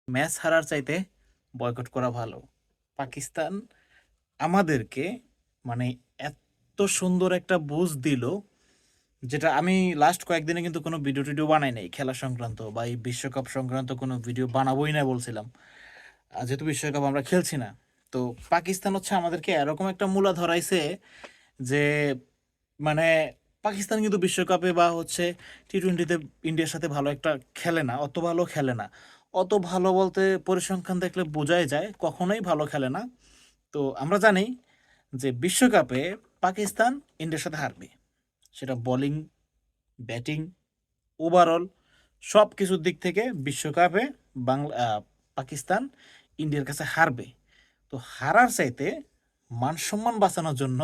Match হারার চাইতে boycott করা ভালো। পাকিস্তান আমাদেরকে মানে এত সুন্দর একটা বুঝ দিল, যেটা আমি লাস্ট কয়েকদিনে কিন্তু কোনো ভিডিও টিডিও বানাই নাই খেলা সংক্রান্ত বা এই বিশ্বকাপ সংক্রান্ত কোনো ভিডিও বানাবোই না বলছিলাম। যেহেতু বিশ্বকাপ আমরা খেলছি না, তো পাকিস্তান হচ্ছে আমাদেরকে এরকম একটা মূলা ধরাইছে যে মানে পাকিস্তান কিন্তু বিশ্বকাপে বা হচ্ছে টি-20-তে ইন্ডিয়ার সাথে ভালো একটা খেলে না, অত ভালো খেলে না। অত ভালো বলতে পরিসংখ্যান দেখলে বোঝাই যায় কখনোই ভালো খেলে না। তো আমরা জানি যে বিশ্বকাপে পাকিস্তান ইন্ডিয়ার সাথে হারবে, সেটা বোলিং, ব্যাটিং, ওভারঅল সব কিছুর দিক থেকে বিশ্বকাপে বাংলা পাকিস্তান ইন্ডিয়ার কাছে হারবে। তো হারার চাইতে মান সম্মান বাঁচানোর জন্য,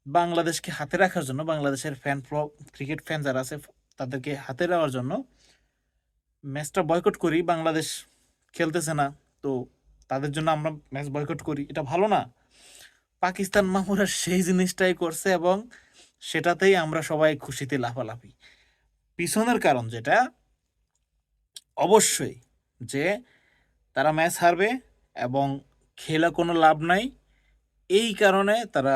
বাংলাদেশকে হাতে রাখার জন্য, বাংলাদেশের ফ্যান ক্রিকেট ফ্যান যারা আছে তাদেরকে হাতে রাখার জন্য ম্যাচটা বয়কট করি। বাংলাদেশ খেলতেছে না, তো তাদের জন্য আমরা ম্যাচ বয়কট করি, এটা ভালো না? পাকিস্তান মামুরা সেই জিনিসটাই করছে এবং সেটাতেই আমরা সবাই খুশিতে লাফালাফি। পিছনের কারণ যেটা অবশ্যই যে তারা ম্যাচ হারবে এবং খেলা কোনো লাভ নাই, এই কারণে তারা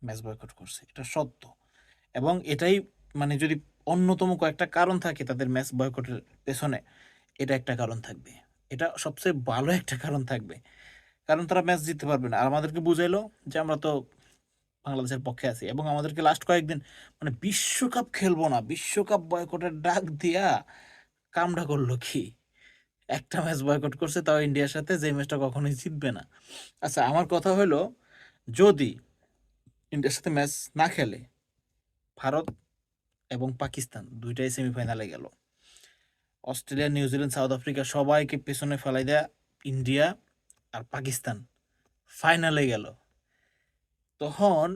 ম্যাচ বয়কট করছে, এটা সত্য। এবং এটাই যদি অন্যতম কয়েকটা কারণ থাকে তাদের ম্যাচ বয়কটের পেছনে, এটা একটা কারণ থাকবে, এটা সবচেয়ে ভালো একটা কারণ থাকবে। কারণ তারা ম্যাচ জিততে পারবে না, আর আমাদেরকে বুঝাইলো যে আমরা তো বাংলাদেশের পক্ষে আছি, এবং আমাদেরকে লাস্ট কয়েকদিন বিশ্বকাপ খেলবো না, বিশ্বকাপ বয়কটের ডাক দিয়া কামটা করলো কি? একটা ম্যাচ বয়কট করছে, তাও ইন্ডিয়ার সাথে, যে ম্যাচটা কখনোই জিতবে না। আচ্ছা, আমার কথা হলো, যদি ইন্ডিয়ার সাথে ম্যাচ না খেলে, ভারত এবং পাকিস্তান দুইটাই সেমিফাইনালে গেল, অস্ট্রেলিয়া, নিউজিল্যান্ড, সাউথ আফ্রিকা সবাইকে পেছনে ফেলাই দেয়া ইন্ডিয়া আর পাকিস্তান ফাইনালে গেল, তখন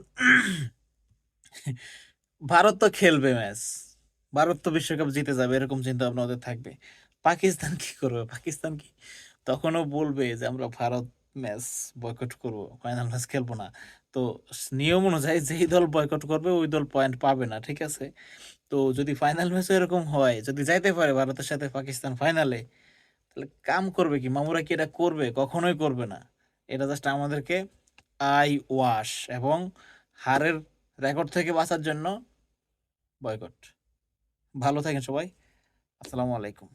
ভারত তো খেলবে ম্যাচ, ভারত তো বিশ্বকাপ জিতে যাবে, এরকম চিন্তা ভাবনা ওদের থাকবে। পাকিস্তান কি করবে? পাকিস্তান কি তখনও বলবে যে আমরা ভারত ম্যাচ বয়কট করব, ফাইনাল ম্যাচ খেলবো না? তো নিয়ম অনুযায়ী যেই দল বয়কট করবে ওই দল পয়েন্ট পাবে না, ঠিক আছে? তো যদি ফাইনাল ম্যাচও এরকম হয়, যদি যাইতে পারে ভারতের সাথে পাকিস্তান ফাইনালে, তাহলে কাম করবে কি মামুরা? কি এটা করবে? কখনোই করবে না। এটা জাস্ট আমাদেরকে আই ওয়াশ এবং হারের রেকর্ড থেকে বাঁচার জন্য বয়কট। ভালো থাকেন সবাই। আসসালামু আলাইকুম।